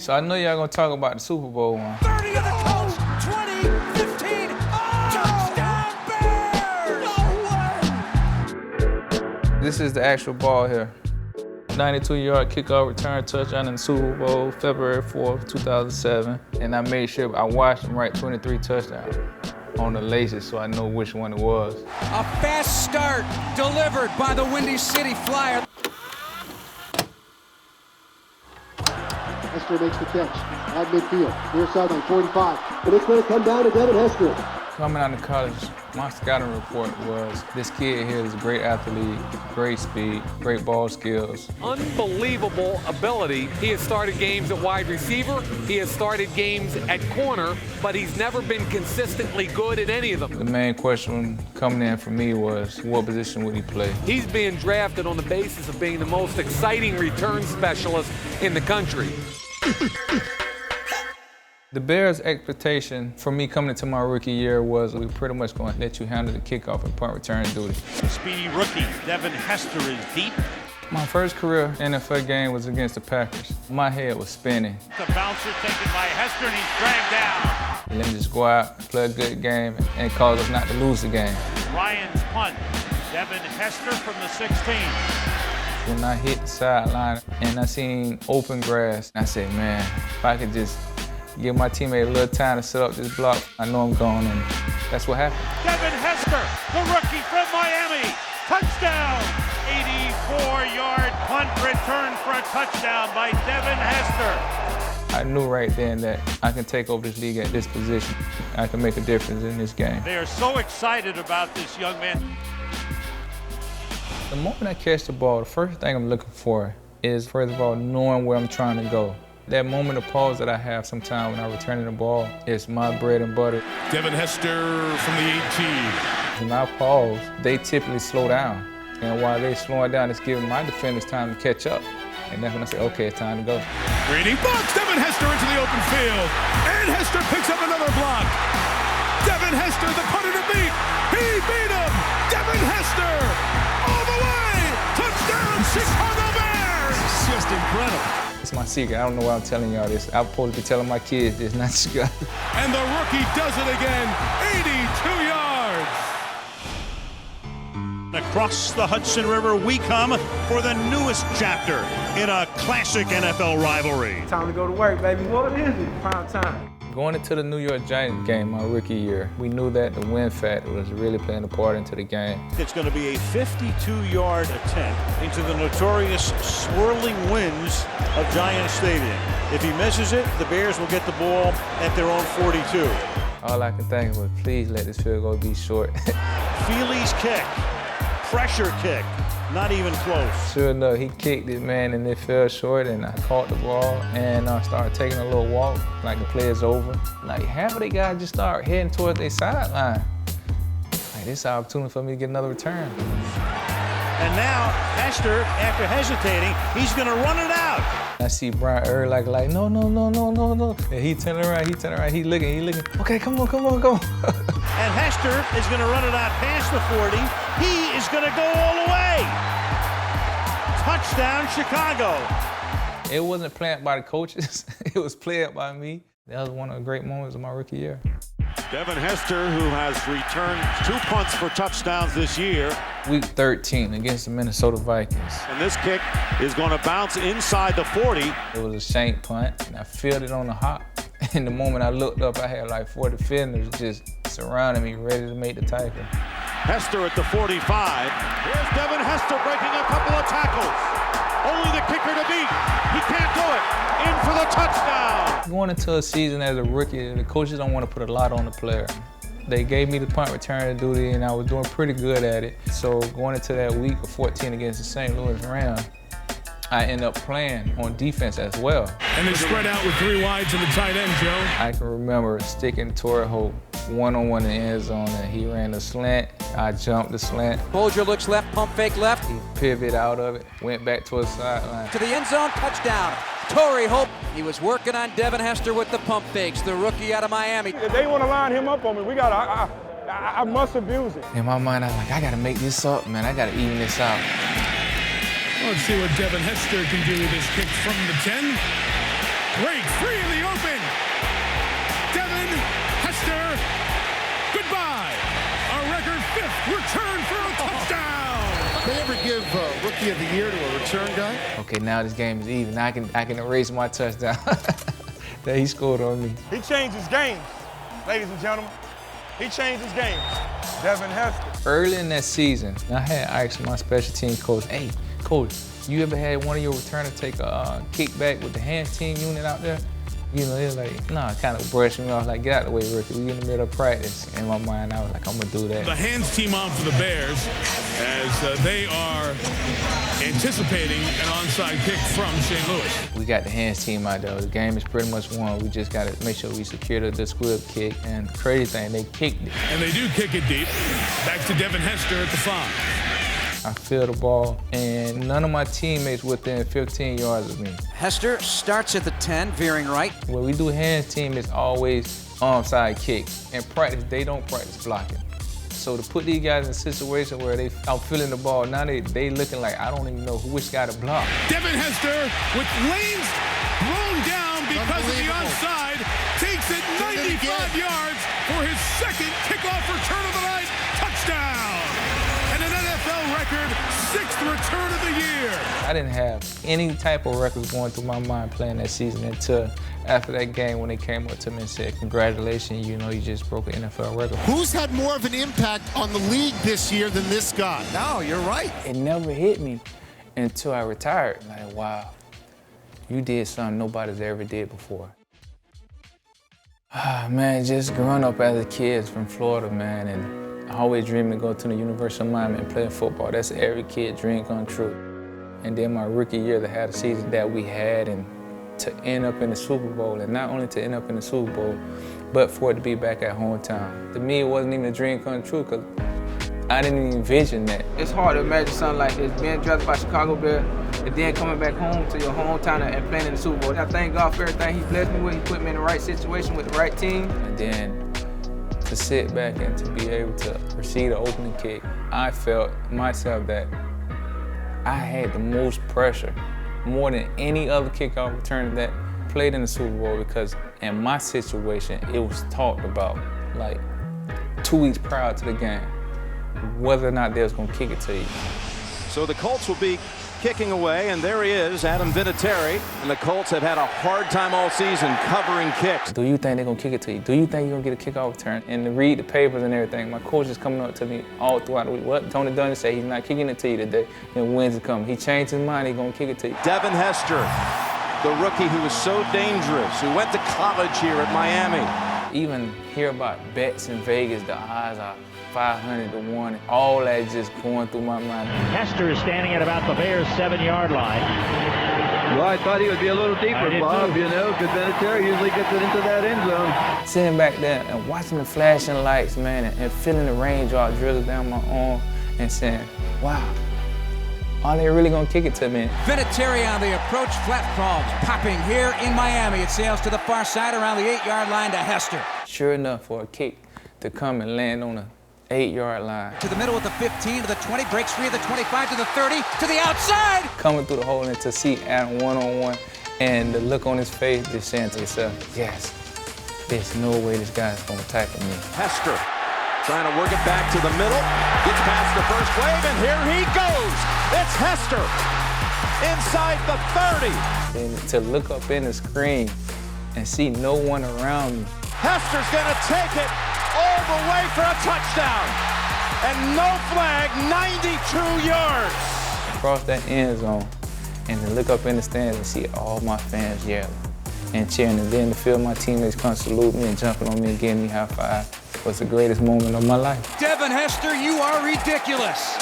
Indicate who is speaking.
Speaker 1: So I know y'all gonna talk about the Super Bowl one.
Speaker 2: 30 of the coast, 20, 15, touchdown Bears! No way!
Speaker 1: This is the actual ball here. 92-yard kickoff return touchdown in the Super Bowl, February 4th, 2007. And I made sure I watched him write 23 touchdowns on the laces so I know which one it was.
Speaker 2: A fast start delivered by the Windy City Flyer.
Speaker 3: Hester makes the catch at midfield, near sideline 45, but it's going to come down to Devin Hester.
Speaker 1: Coming out of college, my scouting report was this kid here is a great athlete, great speed, great ball skills.
Speaker 4: Unbelievable ability. He has started games at wide receiver, he has started games at corner, but he's never been consistently good at any of them.
Speaker 1: The main question coming in for me was, what position would he play?
Speaker 4: He's being drafted on the basis of being the most exciting return specialist in the country.
Speaker 1: The Bears' expectation for me coming into my rookie year was we pretty much going to let you handle the kickoff and punt return duty.
Speaker 5: Speedy rookie, Devin Hester is deep.
Speaker 1: My first career NFL game was against the Packers. My head was spinning.
Speaker 5: The bouncer taken by Hester and he's dragged down.
Speaker 1: Let me just go out, play a good game, and cause us not to lose the game.
Speaker 5: Ryan's punt, Devin Hester from the 16.
Speaker 1: When I hit the sideline and I seen open grass, I said, man, if I could just give my teammate a little time to set up this block, I know I'm going, and that's what happened.
Speaker 5: Devin Hester, the rookie from Miami, touchdown! 84-yard punt return for a touchdown by Devin Hester.
Speaker 1: I knew right then that I can take over this league at this position. I can make a difference in this game.
Speaker 5: They are so excited about this young man.
Speaker 1: The moment I catch the ball, the first thing I'm looking for is, first of all, knowing where I'm trying to go. That moment of pause that I have sometimes when I return the ball is my bread and butter.
Speaker 6: Devin Hester from the 18.
Speaker 1: When I pause, they typically slow down. And while they're slowing down, it's giving my defenders time to catch up. And that's when I say, okay, it's time to go.
Speaker 6: Reading box, Devin Hester into the open field. And Hester picks up another block. Devin Hester, the punter to beat. He beat him. Devin Hester, all the way. Touchdown, Chicago Bears. It's just incredible.
Speaker 1: It's my secret. I don't know why I'm telling y'all this. I'm supposed to be telling my kids this, not you guys.
Speaker 6: And the rookie does it again, 82 yards.
Speaker 5: Across the Hudson River we come for the newest chapter in a classic NFL rivalry.
Speaker 7: Time to go to work, baby. What is it? Prime time.
Speaker 1: Going into the New York Giants game my rookie year, we knew that the win factor was really playing a part into the game.
Speaker 5: It's going to be a 52-yard attempt into the notorious swirling winds of Giant Stadium. If he misses it, the Bears will get the ball at their own 42.
Speaker 1: All I can think was, please let this field goal be short.
Speaker 5: Feely's kick, pressure kick, not even close.
Speaker 1: Sure enough, he kicked it, man, and it fell short, and I caught the ball, and I started taking a little walk, like the play's over. Like, half of the guys just start heading towards their sideline. Like, this is an opportunity for me to get another return.
Speaker 5: And now, Hester, after hesitating, he's going to run it out.
Speaker 1: I see Brian Earl like, no. And he turning around, he looking. Okay, come on.
Speaker 5: And Hester is going to run it out past the 40. He is going to go all the way. Touchdown, Chicago.
Speaker 1: It wasn't planned by the coaches. It was planned by me. That was one of the great moments of my rookie year.
Speaker 8: Devin Hester, who has returned 2 punts for touchdowns this year.
Speaker 1: Week 13 against the Minnesota Vikings.
Speaker 8: And this kick is going to bounce inside the 40.
Speaker 1: It was a shank punt, and I fielded it on the hop. And the moment I looked up, I had like 4 defenders just surrounding me, ready to make the tackle.
Speaker 8: Hester at the 45. Here's Devin Hester breaking a couple of tackles. Only the kicker to beat. He can't do it. In for the touchdown.
Speaker 1: Going into a season as a rookie, the coaches don't want to put a lot on the player. They gave me the punt return duty, and I was doing pretty good at it. So going into that week of 14 against the St. Louis Rams, I ended up playing on defense as well.
Speaker 6: And they spread out with 3 wides in the tight end, Joe.
Speaker 1: I can remember sticking Torrey Hope one-on-one in the end zone, and he ran the slant. I jumped the slant.
Speaker 2: Bolger looks left, pump fake left.
Speaker 1: He pivoted out of it, went back to his sideline.
Speaker 2: To the end zone, touchdown. Torrey Hope. He was working on Devin Hester with the pump fakes, the rookie out of Miami.
Speaker 7: If they want to line him up on me, I must abuse it.
Speaker 1: In my mind, I was like, I got to make this up, man. I got to even this out.
Speaker 6: Let's see what Devin Hester can do with this kick from the 10. break free in the open. Devin Hester, goodbye. A record 5th return for a touchdown.
Speaker 9: They ever give Rookie of the Year to a return guy?
Speaker 1: Okay, now this game is even. I can erase my touchdown that he scored on me.
Speaker 7: He changed his games, ladies and gentlemen. He changed his games. Devin Hester.
Speaker 1: Early in that season, I had asked my special team coach, hey, coach, you ever had one of your returners take a kickback with the hands team unit out there? You know, they're like, nah, kind of brushed me off, like, get out of the way, Rookie. We in the middle of practice. In my mind, I was like, I'm gonna do that.
Speaker 6: The hands team on for the Bears as they are anticipating an onside kick from St. Louis.
Speaker 1: We got the hands team out there. The game is pretty much won. We just gotta make sure we secure the squib kick. And the crazy thing, they kicked it.
Speaker 6: And they do kick it deep. Back to Devin Hester at the 5.
Speaker 1: I feel the ball, and none of my teammates within 15 yards of me.
Speaker 2: Hester starts at the 10, veering right.
Speaker 1: When we do hands team, it's always onside kick. In practice, they don't practice blocking. So to put these guys in a situation where I'm feeling the ball, now they looking like I don't even know which guy to block.
Speaker 6: Devin Hester with lanes blown down because of the onside, takes it 95 yards for his 2nd kickoff return of the night, touchdown! And an NFL record 6th return of the year.
Speaker 1: I didn't have any type of records going through my mind playing that season until after that game when they came up to me and said, congratulations, you know, you just broke an NFL record.
Speaker 9: Who's had more of an impact on the league this year than this guy?
Speaker 2: No, you're right.
Speaker 1: It never hit me until I retired. Like, wow, you did something nobody's ever did before. Man, just growing up as a kid from Florida, man, and I always dreamed to go to the University of Miami and play football. That's every kid's dream come true. And then my rookie year, they had a season that we had, and to end up in the Super Bowl, and not only to end up in the Super Bowl, but for it to be back at hometown. To me, it wasn't even a dream come true because I didn't even envision that. It's hard to imagine something like this, being drafted by Chicago Bears, and then coming back home to your hometown and playing in the Super Bowl. I thank God for everything He blessed me with. He put me in the right situation with the right team. And then to sit back and to be able to receive the opening kick, I felt myself that I had the most pressure, more than any other kickoff returner that played in the Super Bowl, because in my situation, it was talked about like 2 weeks prior to the game, whether or not they was gonna kick it to you.
Speaker 10: So the Colts will be kicking away, and there he is, Adam Vinatieri. And the Colts have had a hard time all season covering kicks.
Speaker 1: Do you think they're gonna kick it to you? Do you think you're gonna get a kickoff return? And to read the papers and everything, my coach is coming up to me all throughout the week. What? Tony Dungy said he's not kicking it to you today. Then Wednesday come. He changed his mind, he's gonna kick it to you.
Speaker 10: Devin Hester, the rookie who was so dangerous, who went to college here at Miami.
Speaker 1: Even hear about bets in Vegas, the odds are 500 to 1. All that just going through my mind.
Speaker 11: Hester is standing at about the Bears' 7-yard line.
Speaker 12: Well, I thought he would be a little deeper, Bob, you know, because Vinatieri usually gets it into that end zone.
Speaker 1: Sitting back there and watching the flashing lights, man, and feeling the raindrop drizzle down my arm and saying, wow, are they really gonna kick it to me?
Speaker 2: Vinatieri on the approach, flat frogs popping here in Miami. It sails to the far side around the 8-yard line to Hester.
Speaker 1: Sure enough, for a kick to come and land on the 8-yard line.
Speaker 2: To the middle of the 15, to the 20, breaks free of the 25, to the 30, to the outside!
Speaker 1: Coming through the hole and to see Adam one-on-one, and the look on his face just saying to himself, yes, there's no way this guy's gonna tackle me.
Speaker 10: Hester trying to work it back to the middle, gets past the first wave, and here he goes! It's Hester inside the 30.
Speaker 1: And to look up in the screen and see no one around me.
Speaker 10: Hester's gonna take it all the way for a touchdown. And no flag, 92 yards.
Speaker 1: Across that end zone, and to look up in the stands and see all my fans yelling and cheering, and then to feel my teammates come salute me and jumping on me and giving me high five was the greatest moment of my life.
Speaker 2: Devin Hester, you are ridiculous.